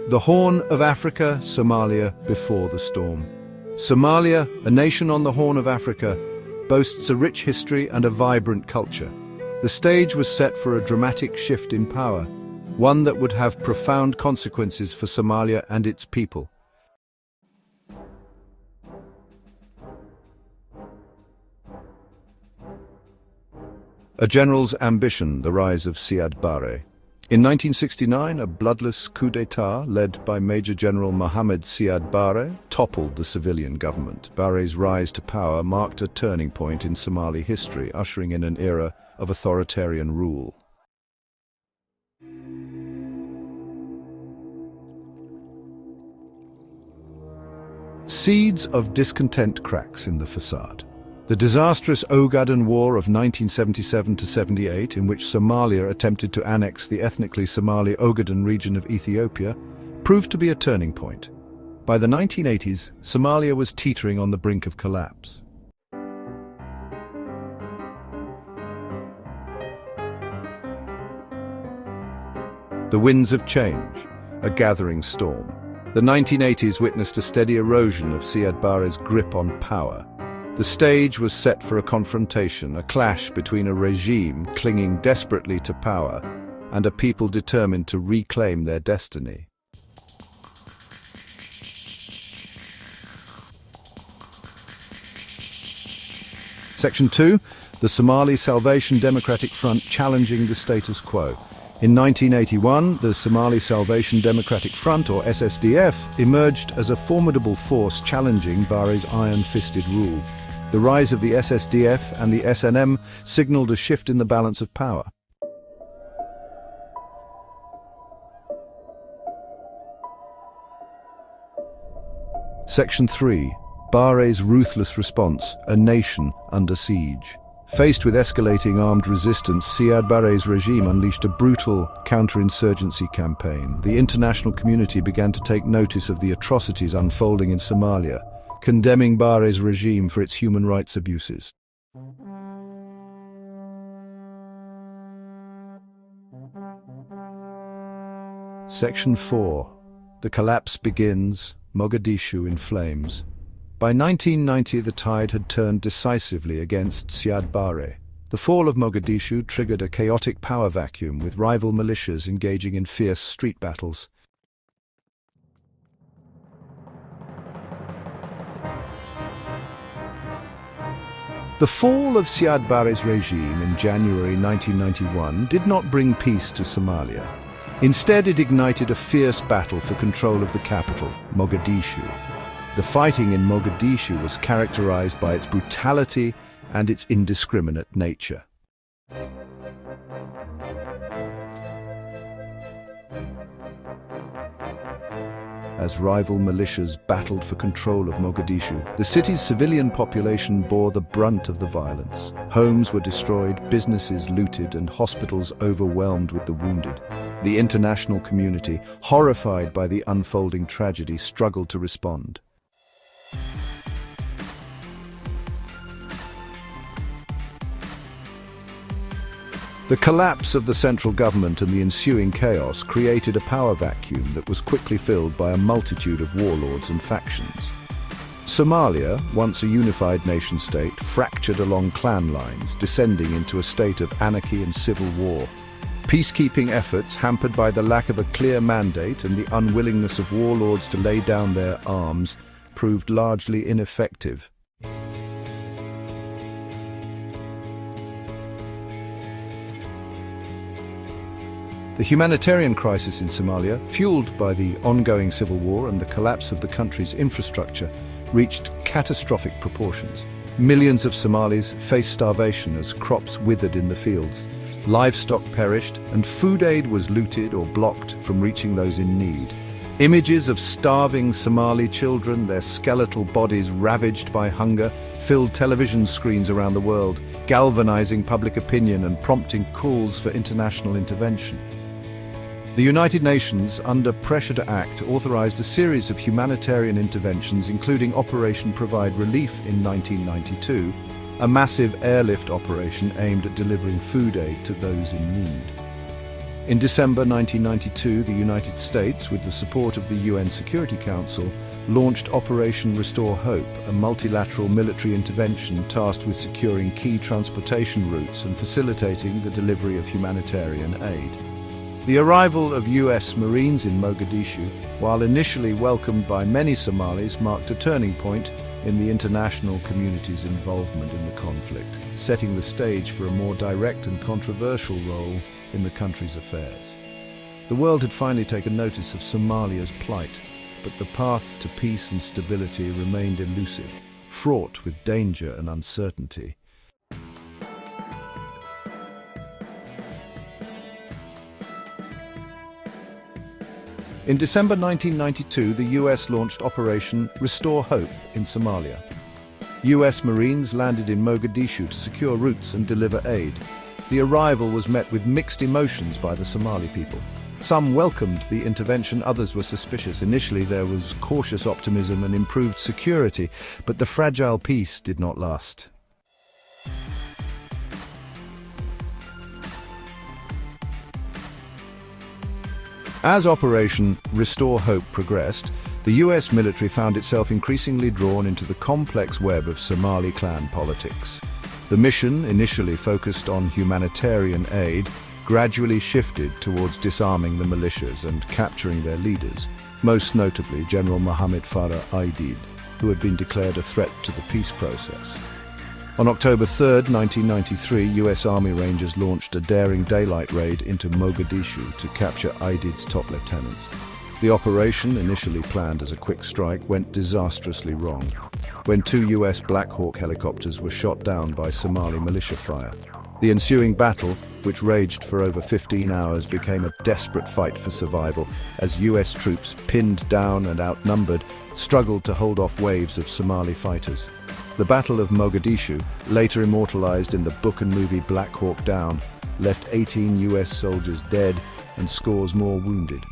The Horn of Africa, Somalia before the storm. Somalia, a nation on the Horn of Africa, boasts a rich history and a vibrant culture. The stage was set for a dramatic shift in power, one that would have profound consequences for Somalia and its people. A general's ambition, the rise of Siad Barre. In 1969, a bloodless coup d'etat led by Major General Mohamed Siad Barre toppled the civilian government. Barre's rise to power marked a turning point in Somali history, ushering in an era of authoritarian rule. Seeds of discontent cracks in the facade. The disastrous Ogaden War of 1977–78, in which Somalia attempted to annex the ethnically Somali Ogaden region of Ethiopia, proved to be a turning point. By the 1980s, Somalia was teetering on the brink of collapse. The winds of change, a gathering storm. The 1980s witnessed a steady erosion of Siad Barre's grip on power. The stage was set for a confrontation, a clash between a regime clinging desperately to power and a people determined to reclaim their destiny. Section 2. The Somali Salvation Democratic Front challenging the status quo. In 1981, the Somali Salvation Democratic Front, or SSDF, emerged as a formidable force challenging Barre's iron-fisted rule. The rise of the SSDF and the SNM signaled a shift in the balance of power. Section 3. Barre's ruthless response, a nation under siege. Faced with escalating armed resistance, Siad Barre's regime unleashed a brutal counterinsurgency campaign. The international community began to take notice of the atrocities unfolding in Somalia, condemning Barre's regime for its human rights abuses. Section 4. The collapse begins, Mogadishu in flames. By 1990, the tide had turned decisively against Siad Barre. The fall of Mogadishu triggered a chaotic power vacuum, with rival militias engaging in fierce street battles. The fall of Siad Barre's regime in January 1991 did not bring peace to Somalia. Instead, it ignited a fierce battle for control of the capital, Mogadishu. The fighting in Mogadishu was characterized by its brutality and its indiscriminate nature. As rival militias battled for control of Mogadishu, the city's civilian population bore the brunt of the violence. Homes were destroyed, businesses looted, and hospitals overwhelmed with the wounded. The international community, horrified by the unfolding tragedy, struggled to respond. The collapse of the central government and the ensuing chaos created a power vacuum that was quickly filled by a multitude of warlords and factions. Somalia, once a unified nation-state, fractured along clan lines, descending into a state of anarchy and civil war. Peacekeeping efforts, hampered by the lack of a clear mandate and the unwillingness of warlords to lay down their arms, proved largely ineffective. The humanitarian crisis in Somalia, fueled by the ongoing civil war and the collapse of the country's infrastructure, reached catastrophic proportions. Millions of Somalis faced starvation as crops withered in the fields, livestock perished, and food aid was looted or blocked from reaching those in need. Images of starving Somali children, their skeletal bodies ravaged by hunger, filled television screens around the world, galvanizing public opinion and prompting calls for international intervention. The United Nations, under pressure to act, authorized a series of humanitarian interventions, including Operation Provide Relief in 1992, a massive airlift operation aimed at delivering food aid to those in need. In December 1992, the United States, with the support of the UN Security Council, launched Operation Restore Hope, a multilateral military intervention tasked with securing key transportation routes and facilitating the delivery of humanitarian aid. The arrival of US Marines in Mogadishu, while initially welcomed by many Somalis, marked a turning point in the international community's involvement in the conflict, setting the stage for a more direct and controversial role in the country's affairs. The world had finally taken notice of Somalia's plight, but the path to peace and stability remained elusive, fraught with danger and uncertainty. In December 1992, the US launched Operation Restore Hope in Somalia. US Marines landed in Mogadishu to secure routes and deliver aid. The arrival was met with mixed emotions by the Somali people. Some welcomed the intervention, others were suspicious. Initially, there was cautious optimism and improved security, but the fragile peace did not last. As Operation Restore Hope progressed, the US military found itself increasingly drawn into the complex web of Somali clan politics. The mission, initially focused on humanitarian aid, gradually shifted towards disarming the militias and capturing their leaders, most notably General Mohammed Farah Aidid, who had been declared a threat to the peace process. On October 3, 1993, US Army Rangers launched a daring daylight raid into Mogadishu to capture Aidid's top lieutenants. The operation, initially planned as a quick strike, went disastrously wrong when 2 US Black Hawk helicopters were shot down by Somali militia fire. The ensuing battle, which raged for over 15 hours, became a desperate fight for survival as US troops, pinned down and outnumbered, struggled to hold off waves of Somali fighters. The Battle of Mogadishu, later immortalized in the book and movie Black Hawk Down, left 18 US soldiers dead and scores more wounded.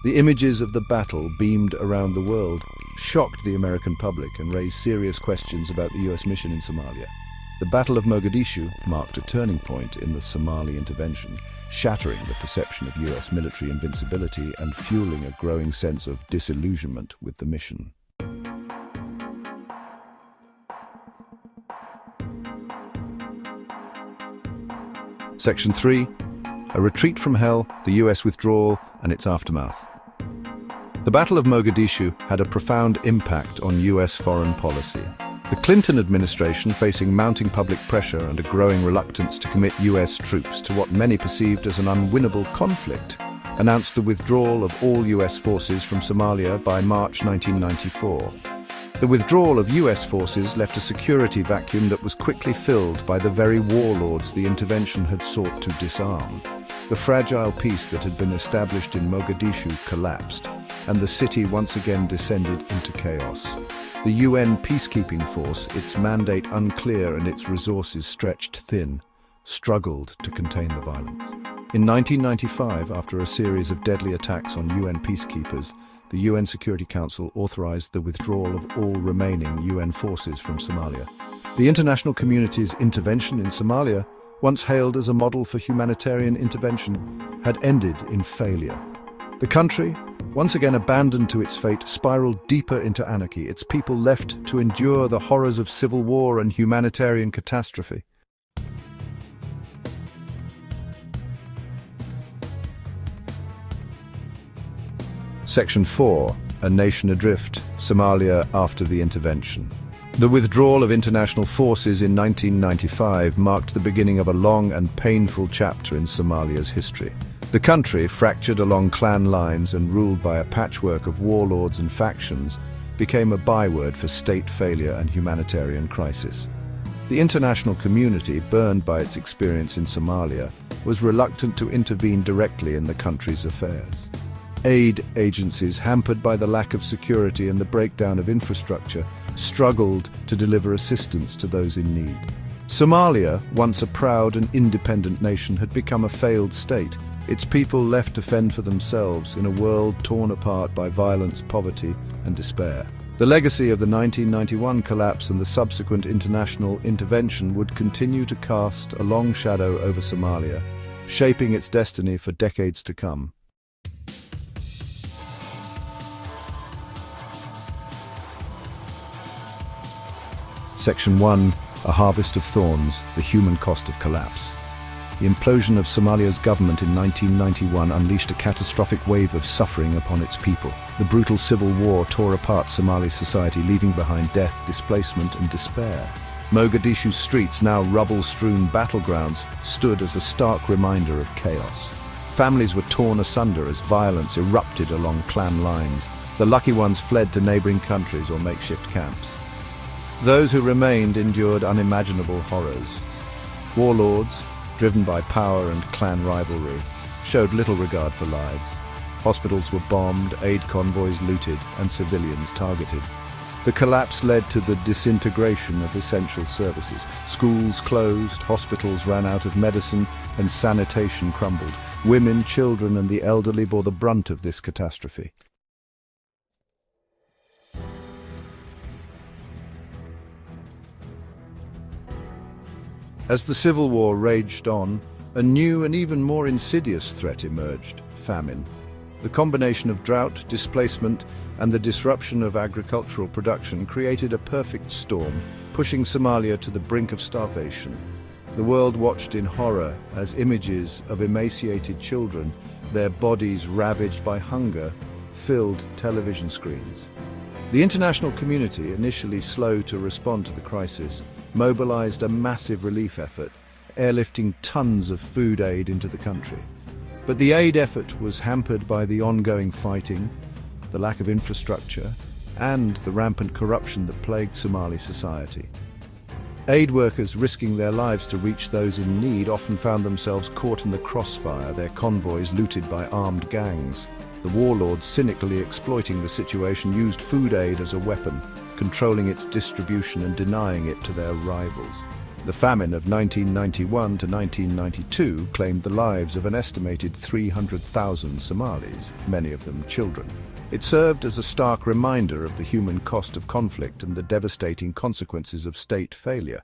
The images of the battle, beamed around the world, shocked the American public and raised serious questions about the US mission in Somalia. The Battle of Mogadishu marked a turning point in the Somali intervention, shattering the perception of US military invincibility and fueling a growing sense of disillusionment with the mission. Section 3. A retreat from hell, the US withdrawal and its aftermath. The Battle of Mogadishu had a profound impact on US foreign policy. The Clinton administration, facing mounting public pressure and a growing reluctance to commit US troops to what many perceived as an unwinnable conflict, announced the withdrawal of all US forces from Somalia by March 1994. The withdrawal of US forces left a security vacuum that was quickly filled by the very warlords the intervention had sought to disarm. The fragile peace that had been established in Mogadishu collapsed, and the city once again descended into chaos. The UN peacekeeping force, its mandate unclear and its resources stretched thin, struggled to contain the violence. In 1995, after a series of deadly attacks on UN peacekeepers, the UN Security Council authorized the withdrawal of all remaining UN forces from Somalia. The international community's intervention in Somalia, once hailed as a model for humanitarian intervention, had ended in failure. The country, once again abandoned to its fate, spiraled deeper into anarchy, its people left to endure the horrors of civil war and humanitarian catastrophe. Section 4. A Nation Adrift, Somalia after the intervention. The withdrawal of international forces in 1995 marked the beginning of a long and painful chapter in Somalia's history. The country, fractured along clan lines and ruled by a patchwork of warlords and factions, became a byword for state failure and humanitarian crisis. The international community, burned by its experience in Somalia, was reluctant to intervene directly in the country's affairs. Aid agencies, hampered by the lack of security and the breakdown of infrastructure, struggled to deliver assistance to those in need. Somalia, once a proud and independent nation, had become a failed state, its people left to fend for themselves in a world torn apart by violence, poverty, and despair. The legacy of the 1991 collapse and the subsequent international intervention would continue to cast a long shadow over Somalia, shaping its destiny for decades to come. Section 1. A Harvest of Thorns, the Human Cost of Collapse. The implosion of Somalia's government in 1991 unleashed a catastrophic wave of suffering upon its people. The brutal civil war tore apart Somali society, leaving behind death, displacement, and despair. Mogadishu's streets, now rubble-strewn battlegrounds, stood as a stark reminder of chaos. Families were torn asunder as violence erupted along clan lines. The lucky ones fled to neighboring countries or makeshift camps. Those who remained endured unimaginable horrors. Warlords, driven by power and clan rivalry, showed little regard for lives. Hospitals were bombed, aid convoys looted, and civilians targeted. The collapse led to the disintegration of essential services. Schools closed, hospitals ran out of medicine, and sanitation crumbled. Women, children, and the elderly bore the brunt of this catastrophe. As the civil war raged on, a new and even more insidious threat emerged: famine. The combination of drought, displacement, and the disruption of agricultural production created a perfect storm, pushing Somalia to the brink of starvation. The world watched in horror as images of emaciated children, their bodies ravaged by hunger, filled television screens. The international community, initially slow to respond to the crisis, mobilized a massive relief effort, airlifting tons of food aid into the country. But the aid effort was hampered by the ongoing fighting, the lack of infrastructure, and the rampant corruption that plagued Somali society. Aid workers risking their lives to reach those in need often found themselves caught in the crossfire, their convoys looted by armed gangs. The warlords, cynically exploiting the situation, used food aid as a weapon, controlling its distribution and denying it to their rivals. The famine of 1991 to 1992 claimed the lives of an estimated 300,000 Somalis, many of them children. It served as a stark reminder of the human cost of conflict and the devastating consequences of state failure.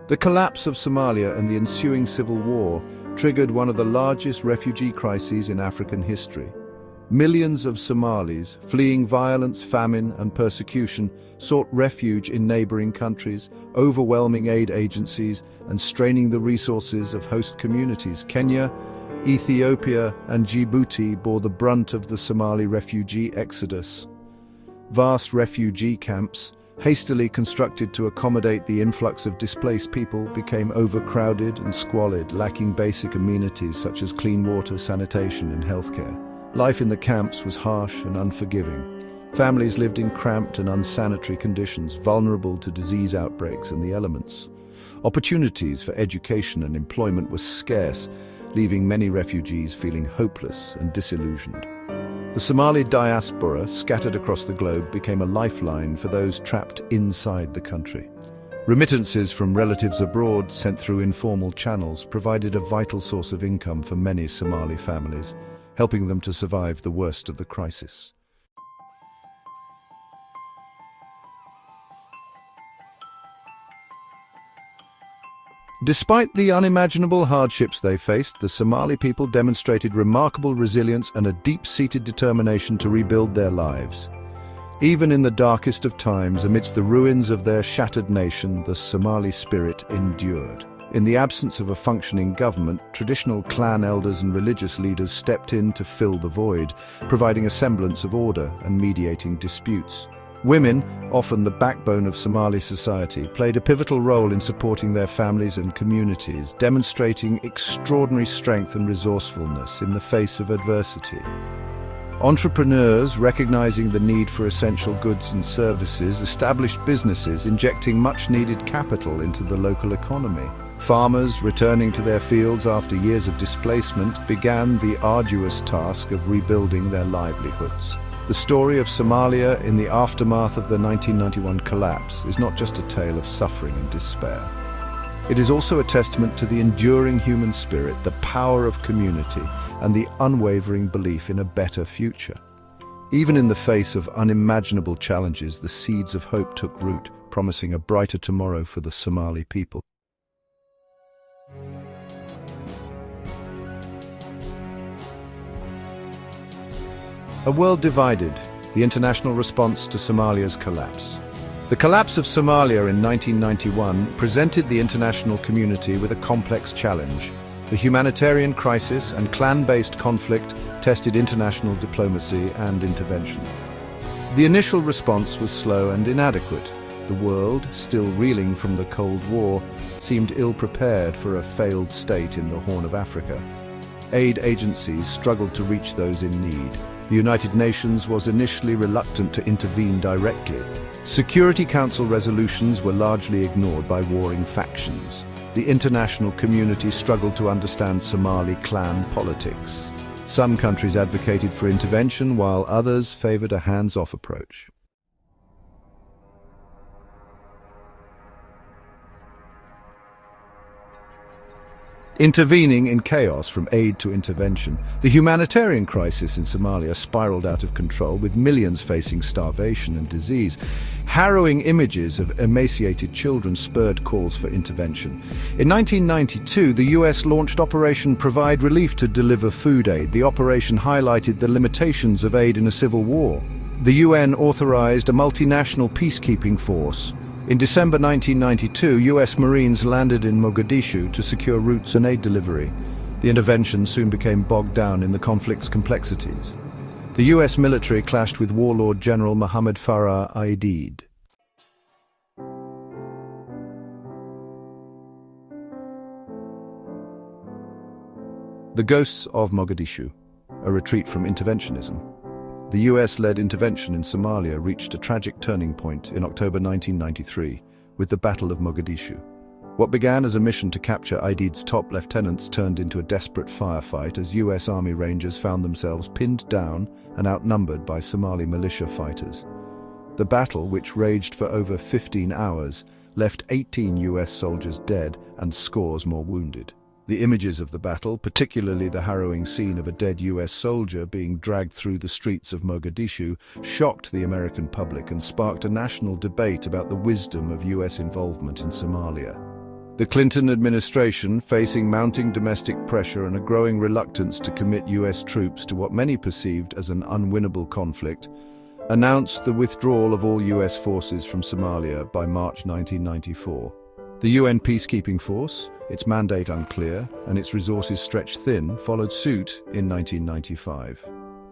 The collapse of Somalia and the ensuing civil war triggered one of the largest refugee crises in African history. Millions of Somalis, fleeing violence, famine, and persecution, sought refuge in neighboring countries, overwhelming aid agencies and straining the resources of host communities. Kenya, Ethiopia, and Djibouti bore the brunt of the Somali refugee exodus. Vast refugee camps, hastily constructed to accommodate the influx of displaced people, became overcrowded and squalid, lacking basic amenities such as clean water, sanitation, and healthcare. Life in the camps was harsh and unforgiving. Families lived in cramped and unsanitary conditions, vulnerable to disease outbreaks and the elements. Opportunities for education and employment were scarce, leaving many refugees feeling hopeless and disillusioned. The Somali diaspora, scattered across the globe, became a lifeline for those trapped inside the country. Remittances from relatives abroad, sent through informal channels, provided a vital source of income for many Somali families, helping them to survive the worst of the crisis. Despite the unimaginable hardships they faced, the Somali people demonstrated remarkable resilience and a deep-seated determination to rebuild their lives. Even in the darkest of times, amidst the ruins of their shattered nation, the Somali spirit endured. In the absence of a functioning government, traditional clan elders and religious leaders stepped in to fill the void, providing a semblance of order and mediating disputes. Women, often the backbone of Somali society, played a pivotal role in supporting their families and communities, demonstrating extraordinary strength and resourcefulness in the face of adversity. Entrepreneurs, recognizing the need for essential goods and services, established businesses, injecting much-needed capital into the local economy. Farmers, returning to their fields after years of displacement, began the arduous task of rebuilding their livelihoods. The story of Somalia in the aftermath of the 1991 collapse is not just a tale of suffering and despair. It is also a testament to the enduring human spirit, the power of community, and the unwavering belief in a better future. Even in the face of unimaginable challenges, the seeds of hope took root, promising a brighter tomorrow for the Somali people. A world divided, the international response to Somalia's collapse. The collapse of Somalia in 1991 presented the international community with a complex challenge. The humanitarian crisis and clan-based conflict tested international diplomacy and intervention. The initial response was slow and inadequate. The world, still reeling from the Cold War, seemed ill-prepared for a failed state in the Horn of Africa. Aid agencies struggled to reach those in need. The United Nations was initially reluctant to intervene directly. Security Council resolutions were largely ignored by warring factions. The international community struggled to understand Somali clan politics. Some countries advocated for intervention, while others favored a hands-off approach. Intervening in chaos from aid to intervention, the humanitarian crisis in Somalia spiraled out of control, with millions facing starvation and disease. Harrowing images of emaciated children spurred calls for intervention. In 1992, the US launched Operation Provide Relief to deliver food aid. The operation highlighted the limitations of aid in a civil war. The UN authorized a multinational peacekeeping force. In December 1992, US Marines landed in Mogadishu to secure routes and aid delivery. The intervention soon became bogged down in the conflict's complexities. The US military clashed with warlord General Mohammed Farah Aidid. The Ghosts of Mogadishu, a retreat from interventionism. The US-led intervention in Somalia reached a tragic turning point in October 1993 with the Battle of Mogadishu. What began as a mission to capture Aidid's top lieutenants turned into a desperate firefight as US Army Rangers found themselves pinned down and outnumbered by Somali militia fighters. The battle, which raged for over 15 hours, left 18 US soldiers dead and scores more wounded. The images of the battle, particularly the harrowing scene of a dead US soldier being dragged through the streets of Mogadishu, shocked the American public and sparked a national debate about the wisdom of US involvement in Somalia. The Clinton administration, facing mounting domestic pressure and a growing reluctance to commit US troops to what many perceived as an unwinnable conflict, announced the withdrawal of all US forces from Somalia by March 1994. The UN peacekeeping force, its mandate unclear and its resources stretched thin, followed suit in 1995.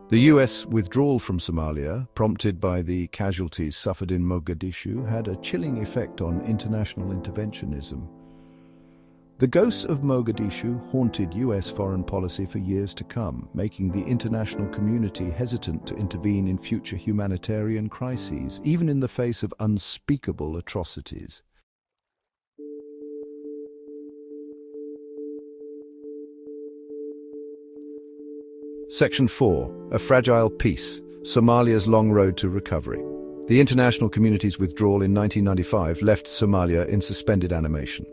The US withdrawal from Somalia, prompted by the casualties suffered in Mogadishu, had a chilling effect on international interventionism. The ghosts of Mogadishu haunted US foreign policy for years to come, making the international community hesitant to intervene in future humanitarian crises, even in the face of unspeakable atrocities. Section 4. A Fragile Peace, Somalia's Long Road to Recovery. The international community's withdrawal in 1995 left Somalia in suspended animation.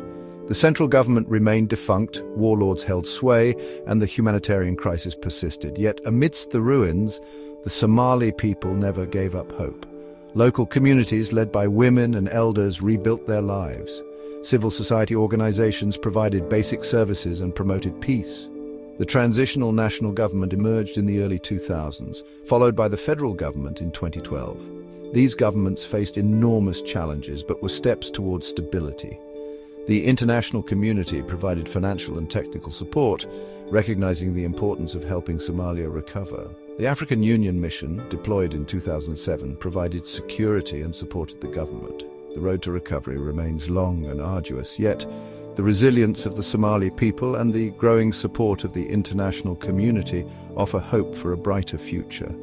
The central government remained defunct, warlords held sway, and the humanitarian crisis persisted. Yet amidst the ruins, the Somali people never gave up hope. Local communities led by women and elders rebuilt their lives. Civil society organizations provided basic services and promoted peace. The transitional national government emerged in the early 2000s, followed by the federal government in 2012. These governments faced enormous challenges but were steps towards stability. The international community provided financial and technical support, recognizing the importance of helping Somalia recover. The African Union mission, deployed in 2007, provided security and supported the government. The road to recovery remains long and arduous, yet the resilience of the Somali people and the growing support of the international community offer hope for a brighter future.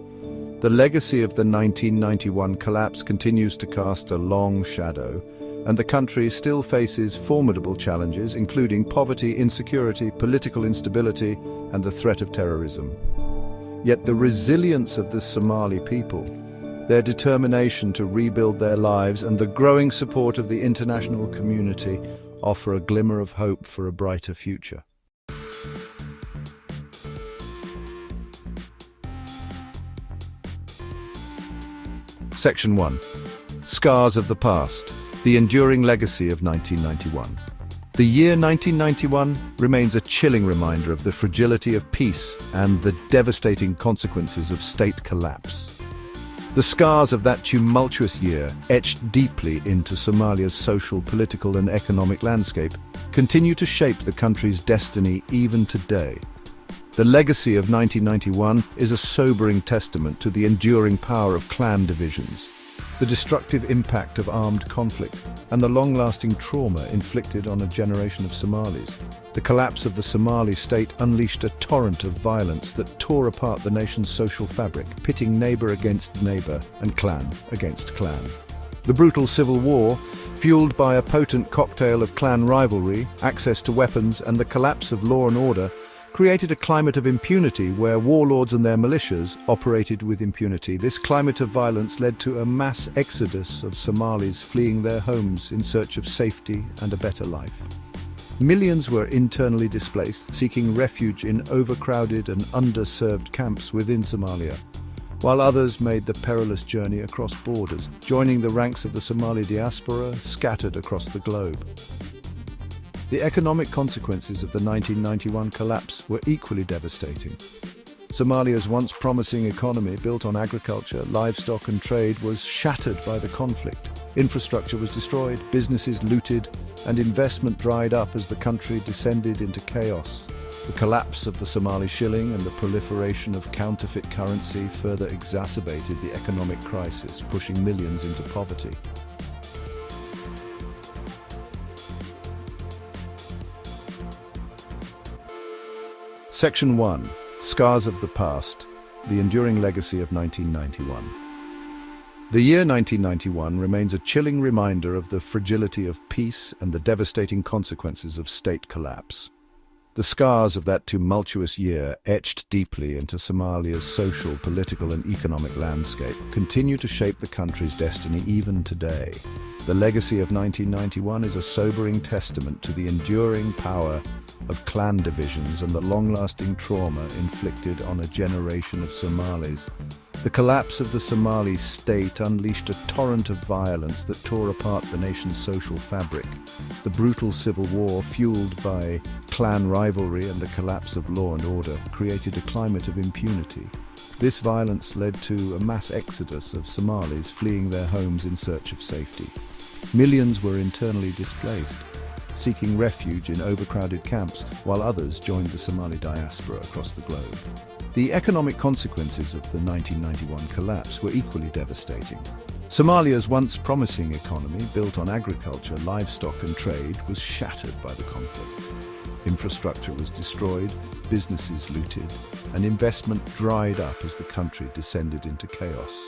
The legacy of the 1991 collapse continues to cast a long shadow, and the country still faces formidable challenges, including poverty, insecurity, political instability, and the threat of terrorism. Yet the resilience of the Somali people, their determination to rebuild their lives, and the growing support of the international community offer a glimmer of hope for a brighter future. Section 1. Scars of the Past, the Enduring Legacy of 1991. The year 1991 remains a chilling reminder of the fragility of peace and the devastating consequences of state collapse. The scars of that tumultuous year, etched deeply into Somalia's social, political and economic landscape, continue to shape the country's destiny even today. The legacy of 1991 is a sobering testament to the enduring power of clan divisions, the destructive impact of armed conflict, and the long-lasting trauma inflicted on a generation of Somalis. The collapse of the Somali state unleashed a torrent of violence that tore apart the nation's social fabric, pitting neighbor against neighbor and clan against clan. The brutal civil war, fueled by a potent cocktail of clan rivalry, access to weapons, and the collapse of law and order, created a climate of impunity where warlords and their militias operated with impunity. This climate of violence led to a mass exodus of Somalis fleeing their homes in search of safety and a better life. Millions were internally displaced, seeking refuge in overcrowded and underserved camps within Somalia, while others made the perilous journey across borders, joining the ranks of the Somali diaspora scattered across the globe. The economic consequences of the 1991 collapse were equally devastating. Somalia's once promising economy, built on agriculture, livestock and trade, was shattered by the conflict. Infrastructure was destroyed, businesses looted, and investment dried up as the country descended into chaos. The collapse of the Somali shilling and the proliferation of counterfeit currency further exacerbated the economic crisis, pushing millions into poverty. Section 1. Scars of the Past, the Enduring Legacy of 1991. The year 1991 remains a chilling reminder of the fragility of peace and the devastating consequences of state collapse. The scars of that tumultuous year, etched deeply into Somalia's social, political and economic landscape, continue to shape the country's destiny even today. The legacy of 1991 is a sobering testament to the enduring power of clan divisions and the long-lasting trauma inflicted on a generation of Somalis. The collapse of the Somali state unleashed a torrent of violence that tore apart the nation's social fabric. The brutal civil war, fueled by clan rivalry and the collapse of law and order, created a climate of impunity. This violence led to a mass exodus of Somalis fleeing their homes in search of safety. Millions were internally displaced, seeking refuge in overcrowded camps, while others joined the Somali diaspora across the globe. The economic consequences of the 1991 collapse were equally devastating. Somalia's once promising economy, built on agriculture, livestock and trade, was shattered by the conflict. Infrastructure was destroyed, businesses looted, and investment dried up as the country descended into chaos.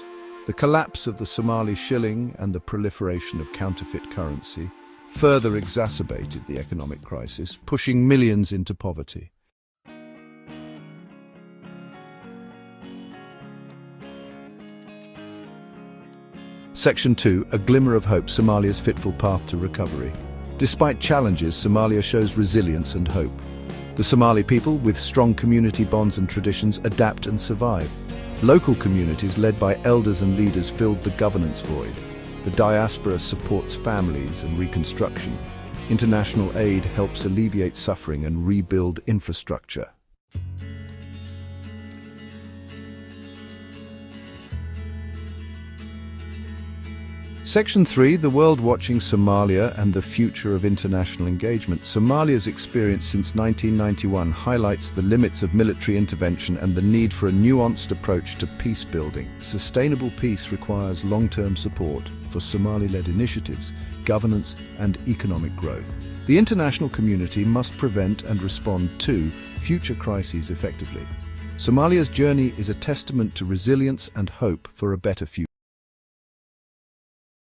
The collapse of the Somali shilling and the proliferation of counterfeit currency further exacerbated the economic crisis, pushing millions into poverty. Section 2. A glimmer of hope, Somalia's fitful path to recovery. Despite challenges, Somalia shows resilience and hope. The Somali people, with strong community bonds and traditions, adapt and survive. Local communities led by elders and leaders filled the governance void. The diaspora supports families and reconstruction. International aid helps alleviate suffering and rebuild infrastructure. Section 3. The world watching Somalia and the future of international engagement. Somalia's experience since 1991 highlights the limits of military intervention and the need for a nuanced approach to peace building. Sustainable peace requires long-term support for Somali-led initiatives, governance and economic growth. The international community must prevent and respond to future crises effectively. Somalia's journey is a testament to resilience and hope for a better future.